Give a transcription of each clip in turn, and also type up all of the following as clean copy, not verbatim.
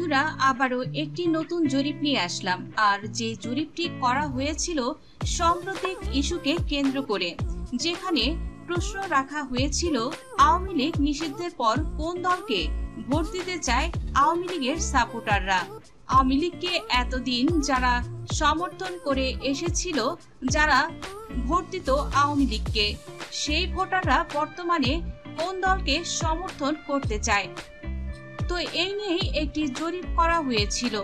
বন্ধুরা, আবারও একটি নতুন জরিপ নিয়ে আসলাম। আর যে জরিপটি করা হয়েছিল সাম্প্রতিক ইস্যুকে কেন্দ্র করে, যেখানে প্রশ্ন রাখা হয়েছিল আওয়ামী লীগ নিষিদ্ধের পর কোন দলকে ভোট দিতে চায় আওয়ামী লীগের সাপোর্টাররা। আওয়ামী লীগকে এতদিন যারা সমর্থন করে এসেছিল, যারা ভোট দিত আওয়ামী লীগকে, সেই ভোটাররা বর্তমানে কোন দলকে সমর্থন করতে চায়। তো এই নিয়েই একটি জরিপ করা হয়েছিল,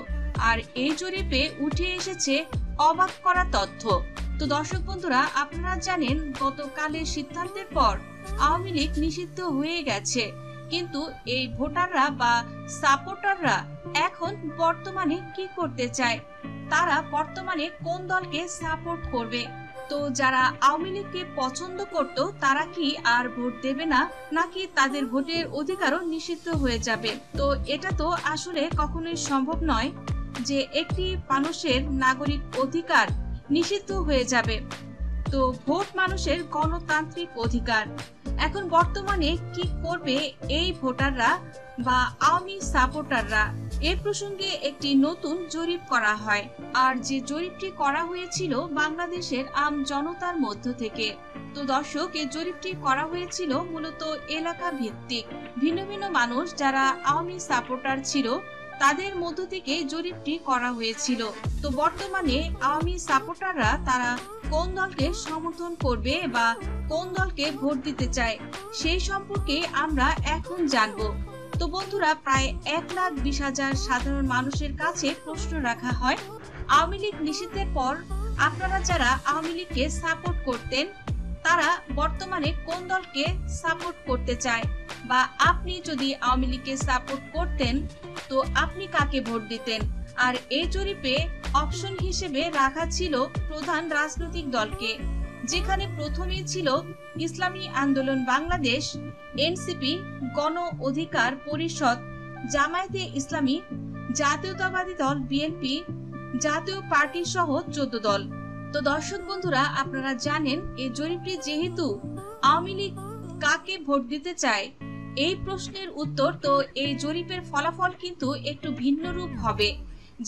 আর এই জরিপে উঠে এসেছে অবাক করা তথ্য। তো দর্শক বন্ধুরা, আপনারা জানেন গতকালের সিদ্ধান্তের পর আওয়ামী লীগ নিষিদ্ধ হয়ে গেছে, কিন্তু এই ভোটাররা বা সাপোর্টাররা এখন বর্তমানে কি করতে চায়, তারা বর্তমানে কোন দলকে সাপোর্ট করবে। তো যারা আওয়ামী লীগকে পছন্দ করত তারা কি আর ভোট দেবে না, নাকি তাদের ভোটের অধিকারও নিষিদ্ধ হয়ে যাবে? তো এটা তো আসলে কখনোই সম্ভব নয় যে একটি মানুষের নাগরিক অধিকার নিষিদ্ধ হয়ে যাবে। তো ভোট মানুষের গণতান্ত্রিক অধিকার। এখন বর্তমানে কি করবে এই ভোটাররা বা আওয়ামী সাপোর্টাররা, এ প্রসঙ্গে একটি নতুন জরিপ করা হয়। আর যে জরিপটি করা হয়েছিল বাংলাদেশের আম জনতার মধ্য থেকে। তো দর্শক, এই জরিপটি করা হয়েছিল মূলত এলাকা ভিত্তিক। ভিন্ন ভিন্ন মানুষ যারা আওয়ামী সাপোর্টার ছিল তাদের মধ্য থেকে জরিপটি করা হয়েছিল। তো বর্তমানে আওয়ামী সাপোর্টাররা তারা কোন দলকে সমর্থন করবে বা কোন দলকে ভোট দিতে চায়, সেই সম্পর্কে আমরা এখন জানবো। তো বন্ধুরা, প্রায় 1,20,000 সাধারণ মানুষের কাছে প্রশ্ন রাখা হয়, আওয়ামী লীগ নিষিদ্ধের পর আপনারা যারা আওয়ামী লীগকে সাপোর্ট করতেন তারা বর্তমানে কোন দলকে সাপোর্ট করতে চায়, বা আপনি যদি আওয়ামী লীগকে সাপোর্ট করতেন তো আপনি কাকে ভোট দিতেন। আর এই জরিপে অপশন হিসেবে রাখা ছিল প্রধান রাজনৈতিক দলকে, যেখানে প্রথমেই ছিল ইসলামী আন্দোলন বাংলাদেশ, এনসিপি, গণ অধিকার পরিষদ, জামায়াতে ইসলামী, জাতীয়তাবাদী দল বিএনপি, জাতীয় পার্টি সহ 14 দল। তো দর্শক বন্ধুরা, আপনারা জানেন এই জরিপটি যেহেতু আওয়ামী লীগ কাকে ভোট দিতে চায় এই প্রশ্নের উত্তর, তো এই জরিপের ফলাফল কিন্তু একটু ভিন্ন রূপ হবে,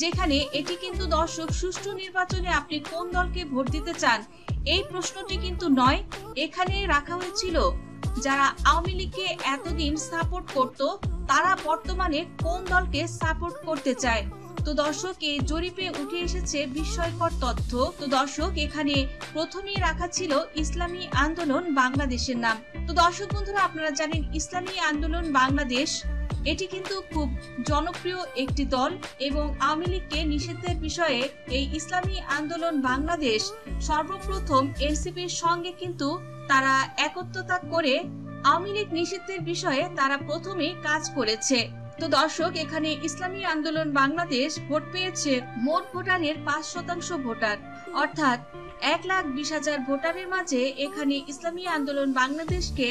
যেখানে এটি কিন্তু দর্শক সুষ্ঠু নির্বাচনে আপনি কোন দলকে ভোট দিতে চান এই প্রশ্নটি কিন্তু নয়। এখানে রাখা হয়েছিল যারা আওয়ামী লীগকে এতদিন সাপোর্ট করত তারা বর্তমানে কোন দলকে সাপোর্ট করতে চায়। তো দর্শক, এই জরিপে উঠে এসেছে বিস্ময়কর তথ্য। তো দর্শক, এখানে প্রথমেই রাখা ছিল ইসলামী আন্দোলন বাংলাদেশের নাম। তো দর্শক বন্ধুরা, আপনারা জানেন ইসলামী আন্দোলন বাংলাদেশ এটি কিন্তু খুব জনপ্রিয় একটি দল, এবং আওয়ামী লীগকে নিষিদ্ধের বিষয়ে এই ইসলামী আন্দোলন বাংলাদেশ সর্বপ্রথম এনসিপির সঙ্গে কিন্তু তারা একত্রতা করে আওয়ামী লীগ নিষিদ্ধের বিষয়ে তারা প্রথমে কাজ করেছে। তো দর্শক, এখানে ইসলামী আন্দোলন বাংলাদেশ ভোট পেয়েছে মোট ভোটারের 5% ভোটার, অর্থাৎ 1,20,000 ভোটারের মাঝে এখানে ইসলামী আন্দোলন বাংলাদেশকে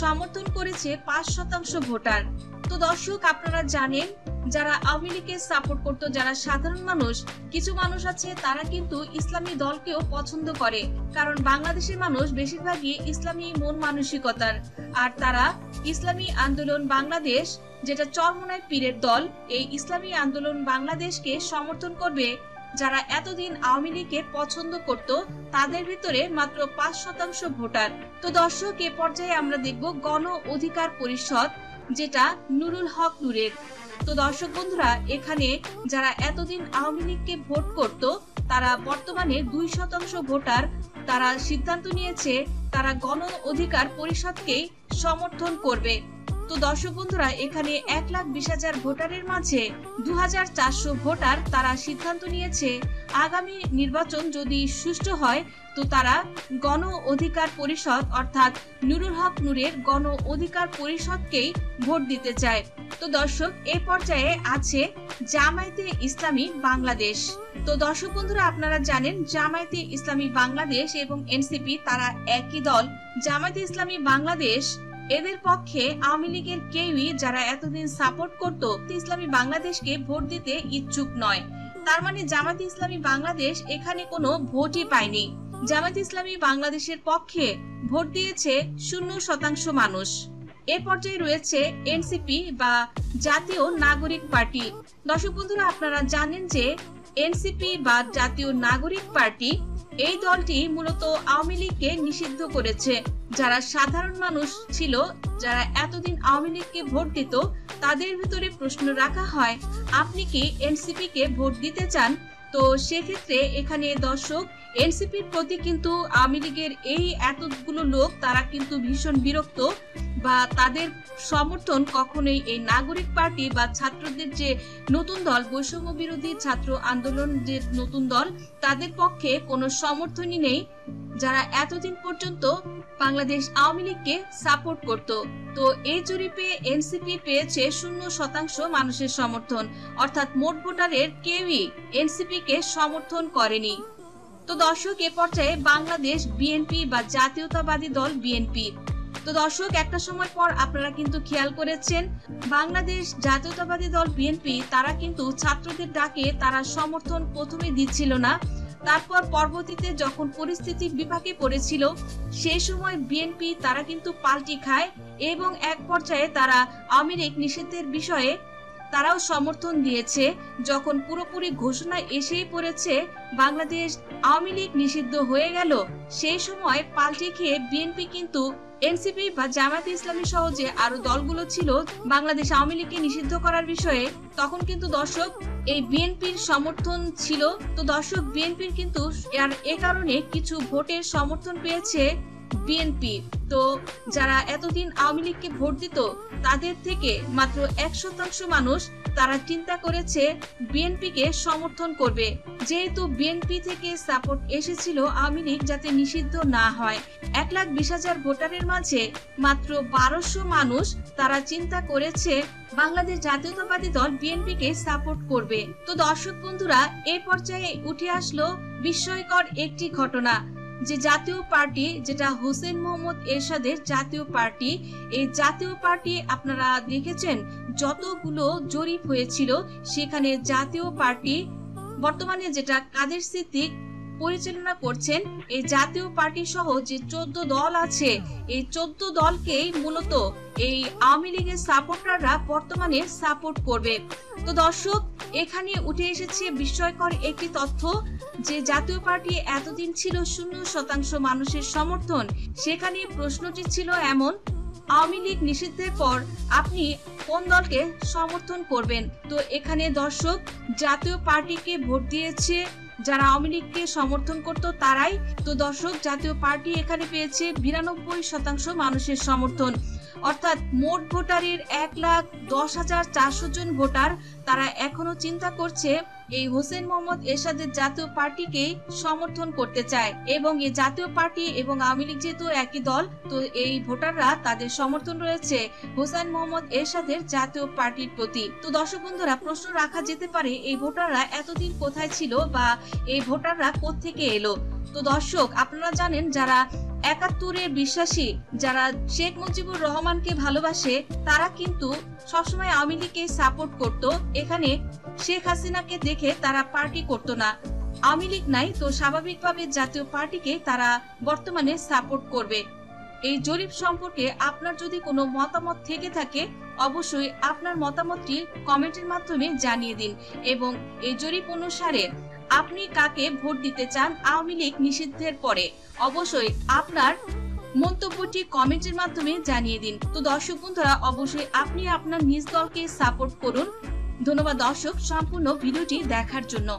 সমর্থন করেছে 5% ভোটার। তো দর্শক, আপনারা জানেন যারা আওয়ামী লীগকে সাপোর্ট করতো, যারা সাধারণ মানুষ, কিছু মানুষ আছে তারা কিন্তু ইসলামী দলকেও পছন্দ করে, কারণ বাংলাদেশের মানুষ বেশিরভাগই ইসলামী মন মানসিকতার। আর তারা ইসলামী আন্দোলন বাংলাদেশ, যেটা চরমোনাই পীরের দল, এই ইসলামী আন্দোলন বাংলাদেশকে সমর্থন করবে। যারা এতদিন আওয়ামী লীগকে পছন্দ করত তাদের ভিতরে মাত্র 5% ভোটার। তো দর্শক, এ পর্যায়ে আমরা দেখব গণ অধিকার পরিষদ, যেটা নুরুল হক নূরের। তো দর্শক বন্ধুরা, এখানে যারা এতদিন আওয়ামী লীগকে ভোট করত তারা বর্তমানে 2% ভোটার, তারা সিদ্ধান্ত নিয়েছে তারা গণ অধিকার পরিষদকেই সমর্থন করবে। তো দর্শক বন্ধুরা, এখানে 1,20,000 ভোটারের মাঝে 2,400 ভোটার তারা সিদ্ধান্ত নিয়েছে আগামী নির্বাচন যদি সুষ্ঠু হয় তো তারা গণ অধিকার পরিষদ অর্থাৎ নুরুল হক নূরের গণ অধিকার পরিষদকেই ভোট দিতে চায়। তো দর্শক, এই পর্যায়ে আছে জামায়াতে ইসলামী বাংলাদেশ। তো দর্শক বন্ধুরা, আপনারা জানেন জামায়াতে ইসলামী বাংলাদেশ এবং এনসিপি তারা একই দল। জামায়াতে ইসলামী বাংলাদেশ এদের পক্ষে আওয়ামী লীগের কেউই যারা এতদিন সাপোর্ট করত ইসলামী বাংলাদেশকে ভোট দিতে ইচ্ছুক নয়। তার মানে জামায়াতে ইসলামী বাংলাদেশ এখানে কোনো ভোটই পায়নি। জামায়াতে ইসলামী বাংলাদেশের পক্ষে ভোট দিয়েছে 0% মানুষ। এ পর্যায়ে রয়েছে এনসিপি বা জাতীয় নাগরিক পার্টি। দর্শক বন্ধুরা, আপনারা জানেন যে এনসিপি বা জাতীয় নাগরিক পার্টি এই দলটি মূলত আওয়ামী লীগকে নিষিদ্ধ করেছে। যারা সাধারণ মানুষ ছিল, যারা এতদিন আওয়ামী লীগকে ভোট দিত, তাদের ভিতরে প্রশ্ন রাখা হয়, আপনি কি এনসিপি কে ভোট দিতে চান? তো সেক্ষেত্রে এখানে দর্শক, এনসিপির প্রতি কিন্তু আওয়ামী লীগের এই এতগুলো লোক তারা কিন্তু ভীষণ বিরক্ত, বা তাদের সমর্থন কখনোই এই নাগরিক পার্টি বা ছাত্রদের যে নতুন দল, বৈষম্য বিরোধী ছাত্র আন্দোলন যে নতুন দল, তাদের পক্ষে কোনো সমর্থনই নেই, যারা এতদিন পর্যন্ত বাংলাদেশ আওয়ামী লীগকে সাপোর্ট করত। তো এই জরিপে এনসিপি পেয়েছে 0% মানুষের সমর্থন, অর্থাৎ মোট ভোটারের কেউই এনসিপি কে সমর্থন করেনি। তো দর্শক, এ পর্যায়ে বাংলাদেশ বিএনপি বা জাতীয়তাবাদী দল বিএনপি। তো দর্শক, একটা সময় পর আপনারা কিন্তু খেয়াল করেছেন, বাংলাদেশ জাতীয়তাবাদী দল বিএনপি তারা কিন্তু ছাত্রদের ডাকে তারা সমর্থন প্রথমে দিচ্ছিল না, তারপর পরবর্তীতে যখন পরিস্থিতি বিপাকে পড়েছিল সেই সময় বিএনপি তারা কিন্তু পাল্টি খায় এবং এক পর্যায়ে তারা আওয়ামী লীগ নিষিদ্ধের বিষয়ে তারাও সমর্থন দিয়েছে। যখন পুরোপুরি ঘোষণা এসেই পড়েছে বাংলাদেশ আওয়ামী লীগ নিষিদ্ধ হয়ে গেল, সেই সময় পাল্টি খেয়ে বিএনপি কিন্তু এনসিপি বা জামায়াতে ইসলামী সহ যে আরো দলগুলো ছিল বাংলাদেশ আওয়ামী লীগকে নিষিদ্ধ করার বিষয়ে, তখন কিন্তু দর্শক এই বিএনপির সমর্থন ছিল। তো দর্শক, বিএনপির কিন্তু এ কারণে কিছু ভোটের সমর্থন পেয়েছে বিএনপি। তো যারা এতদিন আওয়ামী লীগকে ভোট দিত তাদের থেকে মাত্র 1% মানুষ তারা চিন্তা করেছে বিএনপি কে সমর্থন করবে, যেহেতু বিএনপি থেকে সাপোর্ট এসেছিল আওয়ামী লীগ যাতে নিষিদ্ধ না হয়। 1,20,000 ভোটারের মাঝে মাত্র 1200 মানুষ তারা চিন্তা করেছে বাংলাদেশ জাতীয়তাবাদী দল বিএনপি কে সাপোর্ট করবে। তো দর্শক বন্ধুরা, এই পর্যায়ে উঠে আসলো বিস্ময়কর একটি ঘটনা, যে জাতীয় পার্টি, যেটা হোসেন মোহাম্মদ এরশাদের জাতীয় পার্টি, এই জাতীয় পার্টি আপনারা দেখেছেন যতগুলো জরিপ হয়েছিল সেখানে জাতীয় পার্টি বর্তমানে যেটা কাদের সিদ্দিক পরিচালনা করছেন, এই জাতীয় পার্টি সহ যে 14 দল আছে, এই 14 দলকেই মূলত এই আওয়ামী লীগের সাপোর্টাররা বর্তমানে সাপোর্ট করবে। তো দর্শক, এখানে উঠে এসেছে বিস্ময়কর একটি তথ্য, যে জাতীয় পার্টি এতদিন ছিল 0% মানুষের সমর্থন। সেখানে প্রশ্নটি ছিল এমন, আওয়ামী লীগ নিষিদ্ধের পর আপনি কোন দলকে সমর্থন করবেন? তো এখানে দর্শক, জাতীয় পার্টিকে ভোট দিয়েছে যারা আওয়ামী লীগকে সমর্থন করত তারাই। তো দর্শক, জাতীয় পার্টি এখানে পেয়েছে 92% মানুষের সমর্থন, অর্থাৎ মোট ভোটারের 1,10,400 জন ভোটার তারা এখনো চিন্তা করছে এই হোসেন মোহাম্মদ এরশাদের জাতীয় পার্টিকে সমর্থন করতে চায়, এবং এই জাতীয় পার্টি এবং আওয়ামী লীগ যেহেতু একই দল, তো এই ভোটাররা তাদের সমর্থন রয়েছে হোসেন মোহাম্মদ এরশাদের জাতীয় পার্টির প্রতি। তো দর্শক বন্ধুরা, প্রশ্ন রাখা যেতে পারে এই ভোটাররা এতদিন কোথায় ছিল বা এই ভোটাররা কোত্থেকে এলো? তো দর্শক, আপনারা জানেন যারা 71-এর বিশ্বাসী, যারা শেখ মুজিবুর রহমানকে ভালোবাসে, তারা কিন্তু সবসময় আওয়ামী লীগকে সাপোর্ট করত। এখানে শেখ হাসিনাকে দেখে তারা পার্টি করতো না, আওয়ামী লীগ নাই, তো স্বাভাবিকভাবে জাতীয় পার্টিকে তারা বর্তমানে সাপোর্ট করবে। এই জরিপ সম্পর্কে আপনার যদি কোনো মতামত থেকে থাকে, অবশ্যই আপনার মতামতটি কমেন্টের মাধ্যমে জানিয়ে দিন, এবং এই জরিপ অনুসারে আপনি কাকে ভোট দিতে চান আওয়ামী লীগ নিষিদ্ধের পরে, অবশ্যই আপনার মন্তব্যটি কমেন্টের মাধ্যমে জানিয়ে দিন। তো দর্শক বন্ধুরা, অবশ্যই আপনি আপনার নিজ দলকে সাপোর্ট করুন। ধন্যবাদ দর্শক সম্পূর্ণ ভিডিওটি দেখার জন্য।